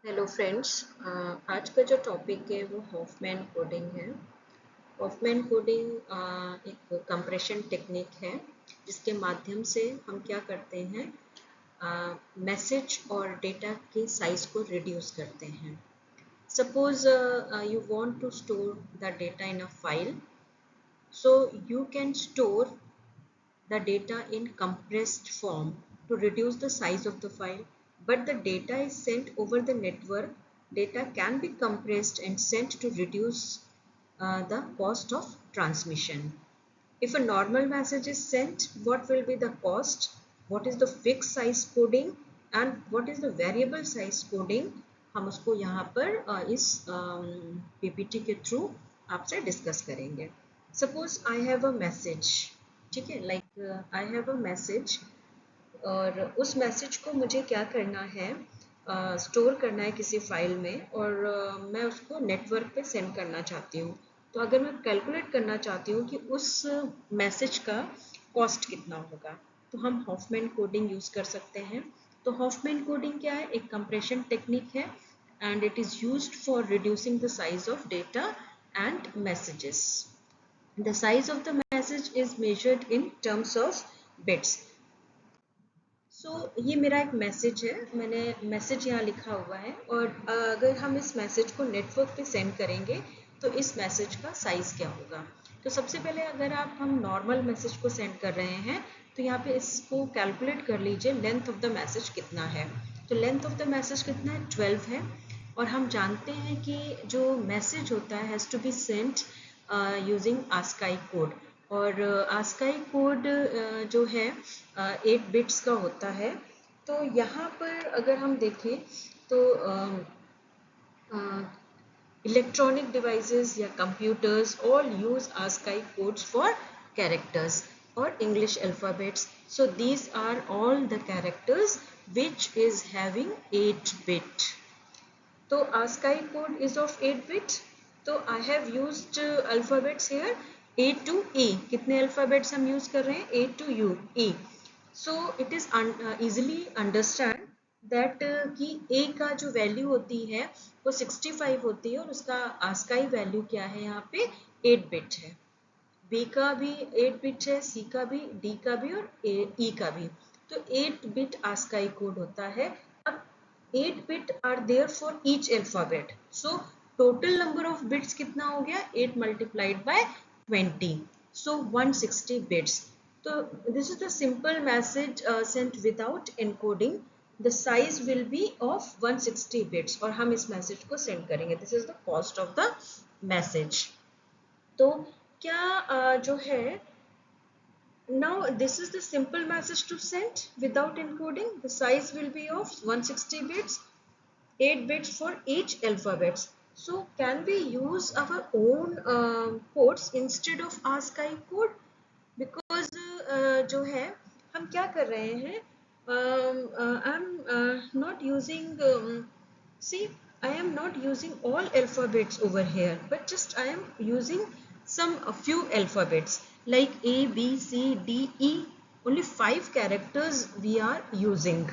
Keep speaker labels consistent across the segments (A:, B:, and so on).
A: Hello friends. आज का जो टॉपिक है वो हॉफमैन कोडिंग है। हॉफमैन कोडिंग एक कंप्रेशन टेक्निक है जिसके माध्यम से हम क्या करते हैं, मैसेज और डेटा के साइज को रिड्यूस करते हैं। Suppose you want to store the data in a file, so you can store the data in compressed form to reduce the size of the file, but the data is sent over the network. Data can be compressed and sent to reduce the cost of transmission. If a normal message is sent, what will be the cost, what is the fixed size coding and what is the variable size coding, हम उसको यहाँ पर इस PPT के through आपसे discuss करेंगे। Suppose I have a message, ठीक है, like I have a message और उस मैसेज को मुझे क्या करना है, स्टोर करना है किसी फाइल में और मैं उसको नेटवर्क पे सेंड करना चाहती हूँ। तो अगर मैं कैलकुलेट करना चाहती हूँ कि उस मैसेज का कॉस्ट कितना होगा, तो हम हॉफमैन कोडिंग यूज़ कर सकते हैं। तो हॉफमैन कोडिंग क्या है, एक कंप्रेशन टेक्निक है and it is used for reducing the size of data and messages. The size of the message is measured in terms of bits. ये मेरा एक मैसेज है, मैंने मैसेज यहाँ लिखा हुआ है और अगर हम इस मैसेज को नेटवर्क पे सेंड करेंगे तो इस मैसेज का साइज़ क्या होगा। तो सबसे पहले अगर हम नॉर्मल मैसेज को सेंड कर रहे हैं तो यहाँ पे इसको कैलकुलेट कर लीजिए, लेंथ ऑफ द मैसेज कितना है। तो लेंथ ऑफ द मैसेज कितना है, 12 है। और हम जानते हैं कि जो मैसेज होता है has to be sent using ASCII code, और आस्काई कोड जो है 8 बिट्स का होता है। तो यहाँ पर अगर हम देखें तो electronic devices या computers all use ASCII codes for characters or English alphabets. So these are all the characters which is having 8 bit. तो ASCII code is of 8 bit. तो I have used alphabets here A to E. कितने alphabets हम use कर रहे हैं, A to U, E. So it is easily understand that कि A का जो वैल्यू होती है वो 65 होती है और उसका ASCII वैल्यू क्या है, यहाँ पे 8 बिट है। B का भी 8 बिट है, C का भी, D का भी और E का भी। तो 8 बिट ASCII कोड होता है। अब 8 bit are there for each alphabet. So total number of bits कितना हो गया, 8 multiplied by 20. So 160 bits. So this is the simple message sent without encoding. The size will be of 160 bits और हम इस message को send करेंगे। This is the cost of the message. तो क्या जो है, now this is the simple message to send without encoding. The size will be of 160 bits, 8 bits for each alphabet. So can we use our own codes instead of ASCII code? Because जो है हम क्या कर रहे हैं, I'm not using see, I am not using all alphabets over here, but just I am using some a few alphabets like A, B, C, D, E. Only 5 characters we are using,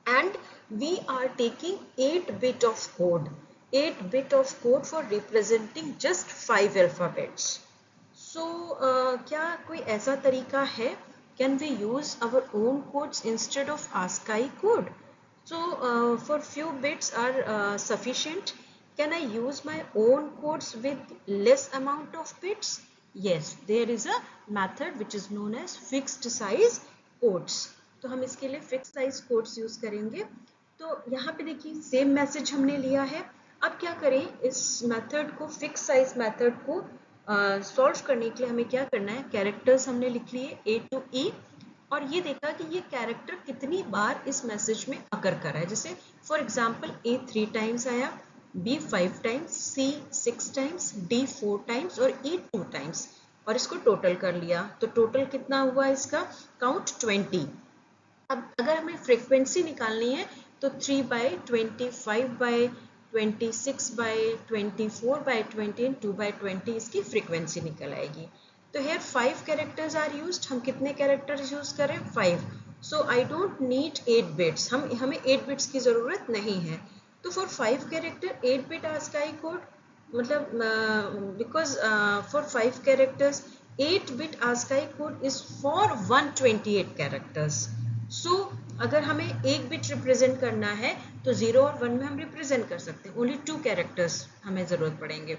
A: and we are taking 8 bit of code, 8 bit of code for representing just 5 alphabets. So क्या कोई ऐसा तरीका है, can we use our own codes instead of ASCII code? So for few bits are sufficient. Can I use my own codes with less amount of bits? Yes, there is a method which is known as fixed size codes. तो हम इसके लिए fix size codes use करेंगे। तो यहाँ पे देखिए same message हमने लिया है। अब क्या करें, इस मेथड को, फिक्स साइज मेथड को सॉल्व करने के लिए हमें क्या करना है, कैरेक्टर्स हमने लिख लिए A to E और ये देखा कि ये कैरेक्टर कितनी बार इस मैसेज में अकर कर रहा है। जैसे फॉर एग्जाम्पल A 3 टाइम्स आया, B 5 times, C 6 times, D 4 times और E 2 टाइम्स, और इसको टोटल कर लिया। तो टोटल कितना हुआ इसका काउंट, 20। अब अगर हमें फ्रीक्वेंसी निकालनी है तो 3 by 25 by 26 by 24 by 20 and 2 by 20 इसकी फ्रीक्वेंसी निकल आएगी। तो here 5 कैरेक्टर्स आर यूज्ड। हम कितने कैरेक्टर्स यूज करें, 5। So I don't need 8 bits, हमें 8 बिट्स की ज़रूरत नहीं है। तो for 5 character 8 bit ASCII code, मतलब because for 5 characters 8 bit ASCII code is for 128 characters. So अगर हमें एक बिट रिप्रेजेंट करना है तो 0 और 1 में हम रिप्रेजेंट कर सकते हैं, ओनली 2 कैरेक्टर्स हमें ज़रूरत पड़ेंगे।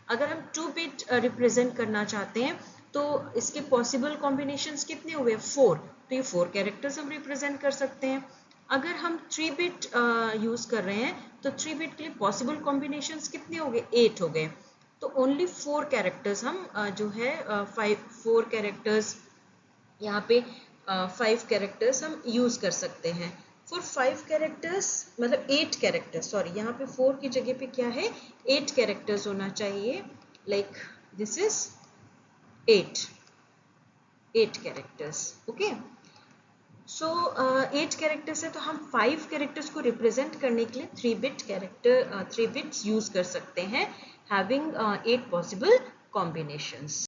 A: अगर हम 2 बिट रिप्रेजेंट करना चाहते हैं तो इसके पॉसिबल कॉम्बिनेशंस कितने हुए, 4, तो ये 4 कैरेक्टर्स हम रिप्रेजेंट कर सकते हैं। अगर हम 3 बिट यूज़ कर रहे हैं तो 3 बिट के लिए पॉसिबल कॉम्बिनेशंस कितने हो गए, 8 हो गए। तो ओनली 4 कैरेक्टर्स हम जो है 4 कैरेक्टर्स यहाँ पे 5 कैरेक्टर्स हम यूज़ कर सकते हैं। फॉर 5 कैरेक्टर्स मतलब 8 कैरेक्टर्स, सॉरी यहाँ पे 4 की जगह पे क्या है, 8 कैरेक्टर्स होना चाहिए। Like this is 8 characters. Okay, so 8 characters है तो हम 5 कैरेक्टर्स को रिप्रेजेंट करने के लिए 3 बिट्स यूज़ कर सकते हैं, हैविंग 8 पॉसिबल कॉम्बिनेशंस।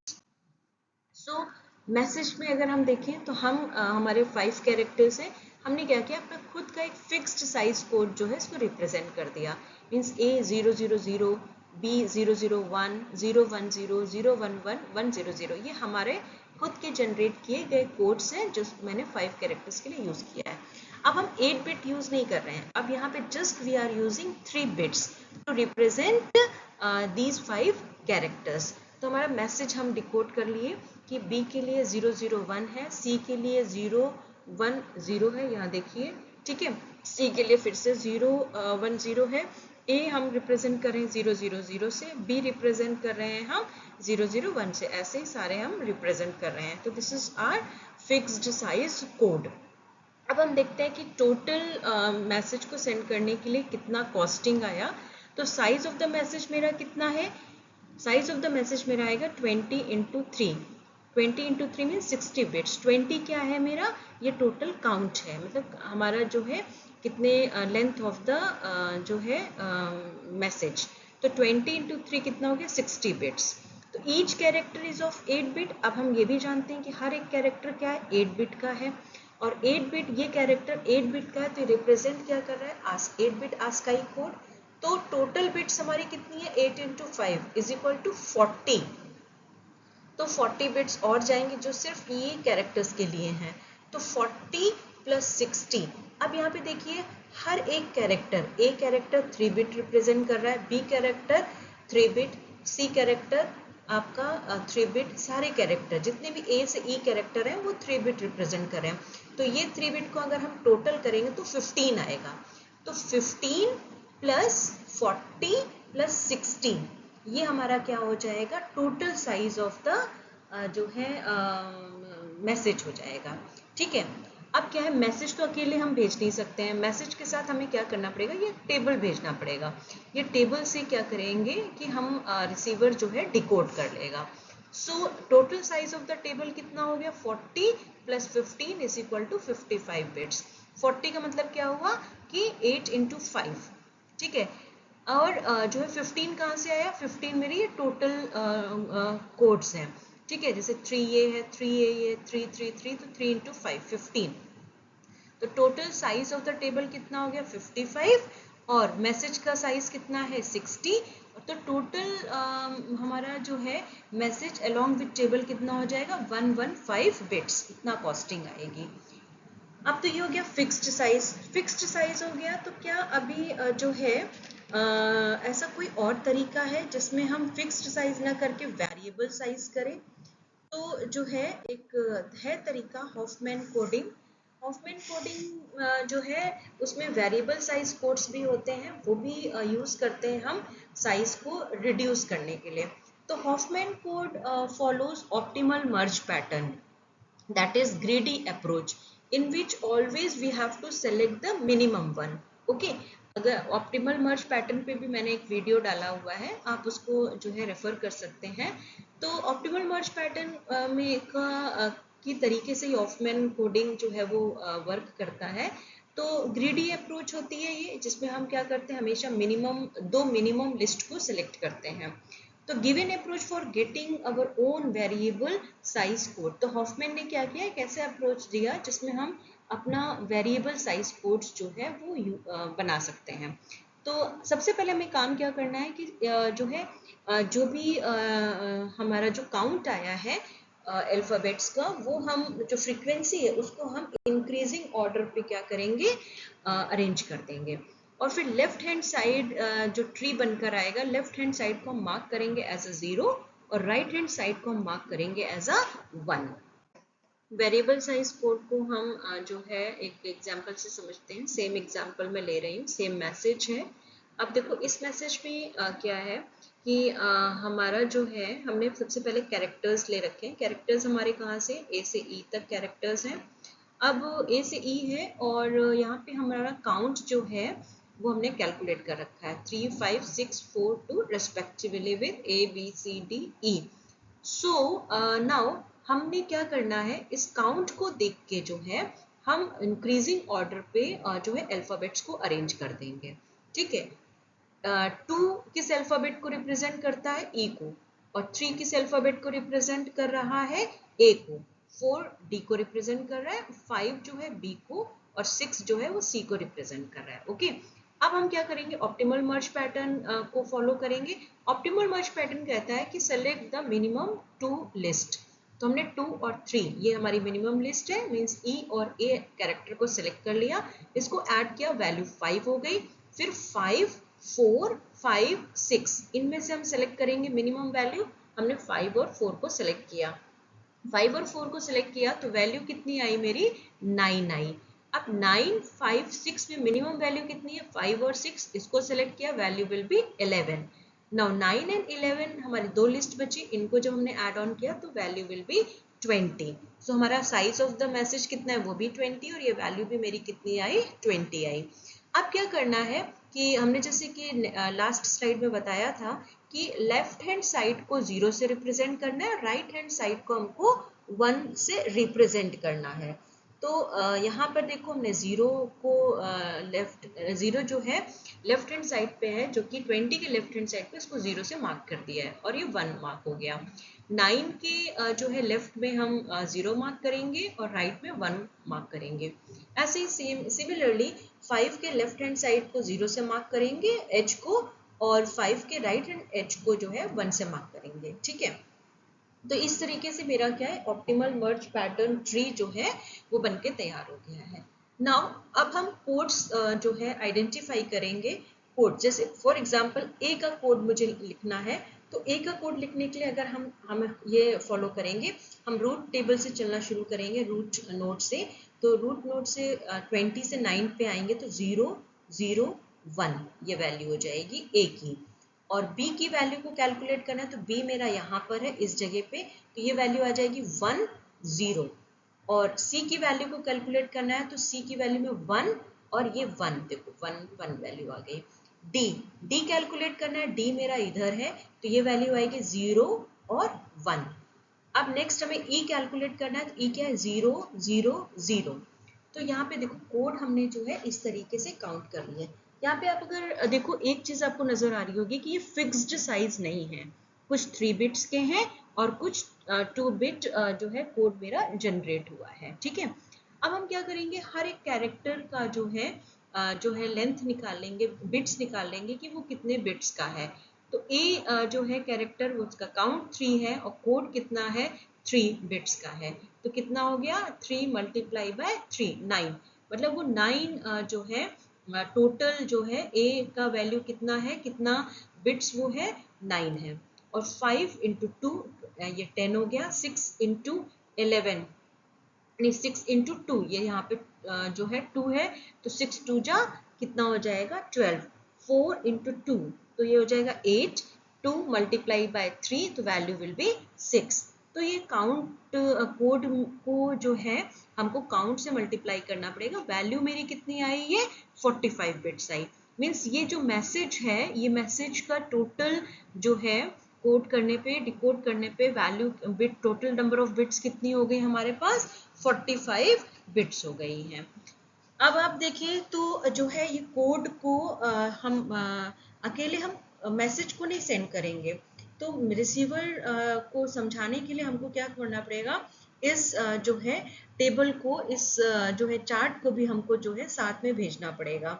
A: सो मैसेज में अगर हम देखें तो हम हमारे 5 कैरेक्टर्स हैं, हमने क्या किया, अपना खुद का एक फिक्स्ड साइज कोड जो है इसको रिप्रेजेंट कर दिया। मीन्स A000, B001, 010, 011, 100, ये हमारे खुद के जनरेट किए गए कोड्स हैं जो मैंने 5 कैरेक्टर्स के लिए यूज़ किया है। अब हम 8 बिट यूज़ नहीं कर रहे हैं, अब यहाँ पे just we are using 3 bits to represent these 5 characters. तो हमारा मैसेज हम डिकोड कर लिए कि B के लिए 001 है, C के लिए 010 है, यहाँ देखिए, ठीक है, C के लिए फिर से 010 है, A हम रिप्रेजेंट कर रहे हैं 000 से, B रिप्रेजेंट कर रहे हैं हम 001 से, ऐसे ही सारे हम रिप्रेजेंट कर रहे हैं। तो this is our fixed size code. अब हम देखते हैं कि टोटल मैसेज को सेंड करने के लिए कितना कॉस्टिंग आया। तो साइज ऑफ द मैसेज मेरा कितना है, साइज ऑफ द मैसेज मेरा आएगा 20 × 3, 20 × 3 मीन 60 बिट्स। 20 क्या है मेरा, ये टोटल काउंट है, मतलब हमारा जो है कितने लेंथ ऑफ द जो है मैसेज। तो 20 × 3 कितना हो गया, 60 बिट्स। तो each character is of 8 bit. अब हम ये भी जानते हैं कि हर एक कैरेक्टर क्या है, 8 बिट का है, और 8 बिट ये कैरेक्टर 8 बिट का है, तो रिप्रेजेंट क्या कर रहा है, 8 बिट ASCII कोड। तो टोटल बिट्स हमारी कितनी है, 8 × 5 इज इक्वल टू 40। तो 40 बिट्स और जाएंगे जो सिर्फ ये कैरेक्टर्स के लिए हैं। तो 40 + 60। अब यहाँ पे देखिए हर एक character, A character 3 bit represent कर रहा है, B character 3 bit, C character आपका 3 बिट, सारे कैरेक्टर जितने भी A से E कैरेक्टर हैं वो 3 बिट रिप्रेजेंट कर रहे हैं। तो ये 3 बिट को अगर हम टोटल करेंगे तो 15 आएगा। तो 15 + 40 + 60, ये हमारा क्या हो जाएगा, टोटल साइज ऑफ द जो है मैसेज हो जाएगा। ठीक है, अब क्या है, मैसेज तो अकेले हम भेज नहीं सकते हैं, मैसेज के साथ हमें क्या करना पड़ेगा, ये टेबल भेजना पड़ेगा। ये टेबल से क्या करेंगे कि हम रिसीवर जो है डिकोड कर लेगा। So total size of the table कितना हो गया, 40 + 15 इज इक्वल टू 55 बिट्स। 40 का मतलब क्या हुआ कि 8 × 5, ठीक है। और जो है 15 कहाँ से आया, 15 मेरी ये टोटल कोड्स हैं, ठीक है, जैसे 3 ये है, 3 ये 3 3 3, तो 3 × 5 15। तो total size of the table कितना हो गया, 55, और मैसेज का साइज कितना है, 60। तो टोटल हमारा जो है मैसेज अलोंग विद टेबल कितना हो जाएगा, 115 बिट्स, इतना कॉस्टिंग आएगी। अब तो ये हो गया फिक्स्ड साइज। फिक्स्ड साइज हो गया तो क्या अभी जो है ऐसा कोई और तरीका है जिसमें हम फिक्स्ड साइज ना करके वेरिएबल साइज करें? तो जो है एक है तरीका, हॉफमैन कोडिंग। हॉफमैन कोडिंग जो है उसमें वेरिएबल साइज कोड्स भी होते हैं, वो भी यूज़ करते हैं हम साइज को रिड्यूस करने के लिए। तो Huffman code follows optimal merge pattern, that is greedy approach, in which always we have to select the minimum one. Okay, अगर ऑप्टिमल मर्ज पैटर्न पे भी मैंने एक वीडियो डाला हुआ है, आप उसको जो है रेफर कर सकते हैं। तो ऑप्टिमल मर्ज पैटर्न में की तरीके से हॉफमैन कोडिंग जो है वो वर्क करता है। तो ग्रीडी अप्रोच होती है ये, जिसमें हम क्या करते हैं, हमेशा दो मिनिमम लिस्ट को सिलेक्ट करते हैं। तो given approach for getting our own variable size code. तो हॉफमैन ने क्या किया, एक ऐसे अप्रोच दिया जिसमें हम अपना वेरिएबल साइज कोड जो है वो बना सकते हैं। तो सबसे पहले हमें काम क्या करना है कि जो है जो भी हमारा जो काउंट आया है अल्फ़ाबेट्स का, वो हम जो फ्रीक्वेंसी है उसको हम इंक्रीजिंग ऑर्डर पे क्या करेंगे, अरेंज कर देंगे। और फिर लेफ्ट हैंड साइड जो ट्री बनकर आएगा, लेफ्ट हैंड साइड को हम मार्क करेंगे एज अ 0 और राइट हैंड साइड को हम मार्क करेंगे as a 1। Variable size code को हम जो है एक एग्जांपल से समझते हैं। सेम एग्जांपल मैं ले रही हूँ, सेम मैसेज है। अब देखो इस मैसेज में क्या है कि हमारा जो है, हमने सबसे पहले कैरेक्टर्स ले रखे हैं। कैरेक्टर्स हमारे कहाँ से, ए से ई तक कैरेक्टर्स हैं। अब ए से ई है और यहाँ पे हमारा काउंट जो है वो हमने कैलकुलेट कर रखा है 3, 5, 6, 4, 2 respectively with A B C D E. So now हमने क्या करना है, इस काउंट को देख के जो है हम इंक्रीजिंग ऑर्डर पे जो है अल्फाबेट्स को अरेंज कर देंगे। ठीक है, 2 किस अल्फाबेट को रिप्रेजेंट करता है, ई को, और 3 किस अल्फाबेट को रिप्रेजेंट कर रहा है, ए को, 4 डी को रिप्रेजेंट कर रहा है, 5 जो है बी को, और 6 जो है वो सी को रिप्रेजेंट कर रहा है। ओके, अब हम क्या करेंगे, ऑप्टिमल मर्ज पैटर्न को फॉलो करेंगे। ऑप्टिमल मर्ज पैटर्न कहता है कि सेलेक्ट द मिनिमम 2 लिस्ट। तो हमने 2 और 3 ये हमारी मिनिमम लिस्ट है, मींस ई और ए कैरेक्टर को सिलेक्ट कर लिया, इसको ऐड किया, वैल्यू 5 हो गई। फिर 5, 4, 5, 6 इनमें से हम सेलेक्ट करेंगे मिनिमम वैल्यू। हमने 5 और 4 को सिलेक्ट किया, 5 और 4 को सिलेक्ट किया तो वैल्यू कितनी आई मेरी, 9 आई। अब 9, 5, 6 में मिनिमम वैल्यू कितनी है, 5 और 6, इसको सिलेक्ट किया, value will be 11। Now 9 and 11 हमारी दो लिस्ट बची, इनको जब हमने ऐड ऑन किया तो वैल्यू विल बी 20। सो हमारा साइज ऑफ द मैसेज कितना है, वो भी 20, और ये वैल्यू भी मेरी कितनी आई, 20 आई। अब क्या करना है कि हमने जैसे कि लास्ट स्लाइड में बताया था कि लेफ्ट हैंड साइड को 0 से रिप्रेजेंट करना है, राइट हैंड साइड को हमको 1 से रिप्रेजेंट करना है। तो यहाँ पर देखो हमने 0 को लेफ्ट 0 जो है लेफ्ट हैंड साइड पे है, जो कि 20 के लेफ्ट हैंड साइड पे, इसको 0 से मार्क कर दिया है और ये 1 मार्क हो गया। 9 के जो है लेफ्ट में हम 0 मार्क करेंगे और राइट में 1 मार्क करेंगे। ऐसे ही सेम सिमिलरली 5 के लेफ्ट हैंड साइड को 0 से मार्क करेंगे एज को, और 5 के राइट हैंड एज को जो है 1 से मार्क करेंगे। ठीक है, तो इस तरीके से मेरा क्या है, ऑप्टिमल मर्ज पैटर्न ट्री जो है वो बनके तैयार हो गया है। नाउ अब हम कोड्स जो है आइडेंटिफाई करेंगे। कोड जैसे फॉर एग्जांपल ए का कोड मुझे लिखना है, तो ए का कोड लिखने के लिए अगर हम ये फॉलो करेंगे, हम रूट टेबल से चलना शुरू करेंगे, रूट नोड से। तो रूट नोड से 20 से 9 पे आएंगे तो 0, 0, 1 ये वैल्यू हो जाएगी ए की। और b की वैल्यू को कैलकुलेट करना है तो b मेरा यहाँ पर है इस जगह पे, तो ये वैल्यू आ जाएगी 1, 0। और c की वैल्यू को कैलकुलेट करना है तो c की वैल्यू में 1 और ये 1, देखो 1, 1 वैल्यू आ गई। d कैलकुलेट करना है, d मेरा इधर है तो ये वैल्यू आएगी 0 और 1। अब नेक्स्ट हमें e कैलकुलेट करना है, तो e क्या है, 0, 0, 0। तो यहाँ पे देखो कोड हमने जो है इस तरीके से काउंट कर लिया। यहाँ पे आप अगर देखो एक चीज आपको नजर आ रही होगी कि ये फिक्स्ड साइज नहीं है, कुछ 3 बिट्स के हैं और कुछ 2 बिट जो है कोड मेरा जनरेट हुआ है। ठीक है, अब हम क्या करेंगे, हर एक कैरेक्टर का जो है लेंथ निकाल लेंगे, बिट्स निकाल लेंगे कि वो कितने बिट्स का है। तो ए जो है कैरेक्टर, उसका काउंट 3 है और कोड कितना है, 3 बिट्स का है। तो कितना हो गया, 3 मल्टीप्लाई बाय 3, 9। मतलब वो 9 जो है टोटल जो है ए का वैल्यू कितना है, कितना बिट्स वो है, 9 है। और 5 इंटू 2 ये 10 हो गया, 6 इंटू 11 नहीं 6 इंटू 2 ये यहाँ पे जो है 2 है, तो 6 2 जा कितना हो जाएगा 12। 4 इंटू 2 तो ये हो जाएगा 8, 2 मल्टीप्लाई बाय 3 तो वैल्यू विल बी 6। तो ये काउंट कोड को जो है हमको काउंट से मल्टीप्लाई करना पड़ेगा। वैल्यू मेरी कितनी आई, ये 45 बिट्स आई। मीन्स ये जो मैसेज है, ये मैसेज का टोटल जो है कोड करने पे, डिकोड करने पे value bit, total number of bits कितनी हो गई हमारे पास, 45 बिट्स हो गई हैं। अब आप देखिए तो जो है ये कोड को हम अकेले हम मैसेज को नहीं सेंड करेंगे, तो रिसीवर को समझाने के लिए हमको क्या करना पड़ेगा, इस जो है टेबल को, इस जो है चार्ट को भी हमको जो है साथ में भेजना पड़ेगा।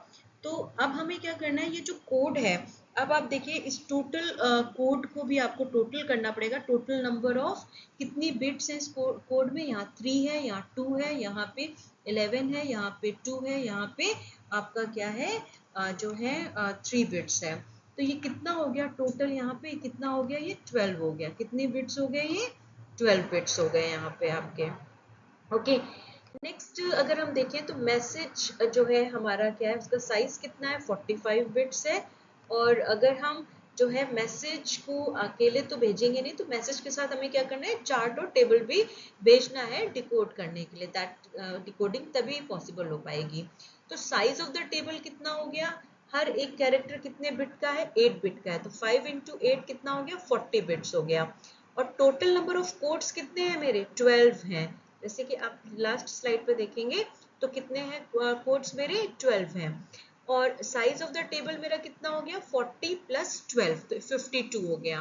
A: तो अब हमें क्या करना है, ये जो कोड है, अब आप देखिए इस टोटल कोड को भी आपको टोटल करना पड़ेगा। टोटल नंबर ऑफ कितनी बिट्स हैं इस कोड में, यहाँ 3 है, यहाँ 2 है, यहाँ पे 11 है, यहाँ पे 2 है, यहाँ पे आपका क्या है जो है 3 बिट्स है। तो ये कितना हो गया टोटल, यहाँ पे कितना हो गया, ये 12 हो गया। कितने बिट्स हो गए, ये 12 बिट्स हो गए यहाँ पे आपके। ओके, नेक्स्ट अगर हम देखें तो मैसेज जो है हमारा क्या है, उसका साइज कितना है, 45 बिट्स है। और अगर हम जो है मैसेज को अकेले तो भेजेंगे नहीं, तो मैसेज के साथ हमें क्या करना है, चार्ट और टेबल भी भेजना है डिकोड करने के लिए। दैट डिकोडिंग तभी पॉसिबल हो पाएगी। तो साइज ऑफ द टेबल कितना हो गया, हर एक कैरेक्टर कितने बिट का है, 8 बिट का है। तो 5 इंटू 8 कितना हो गया, 40 बिट्स हो गया। और टोटल नंबर ऑफ कोड्स कितने हैं मेरे, 12 हैं। जैसे कि आप लास्ट स्लाइड पे देखेंगे तो कितने हैं कोड्स मेरे, 12 हैं। और साइज ऑफ द टेबल मेरा कितना हो गया, 40 प्लस 12 तो 52 हो गया।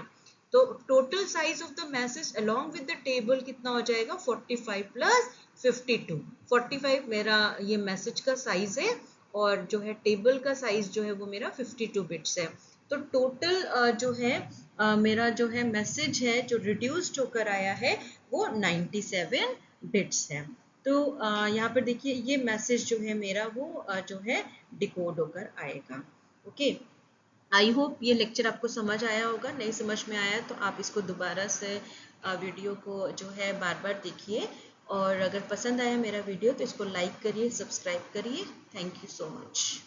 A: तो total size of the message along with the table कितना हो जाएगा, 45 प्लस 52। 45 मेरा ये मैसेज का साइज है, और जो है टेबल का साइज जो है वो मेरा 52 बिट्स है। तो टोटल जो है मेरा जो है मैसेज है जो रिड्यूस्ड होकर आया है वो 97 बिट्स है। तो यहाँ पर देखिए ये मैसेज जो है मेरा वो जो है डिकोड होकर आएगा। ओके, आई होप ये लेक्चर आपको समझ आया होगा। नहीं समझ में आया तो आप इसको दोबारा से वीडियो को जो है बार बार देखिए। और अगर पसंद आया मेरा वीडियो तो इसको लाइक करिए, सब्सक्राइब करिए। Thank you so much.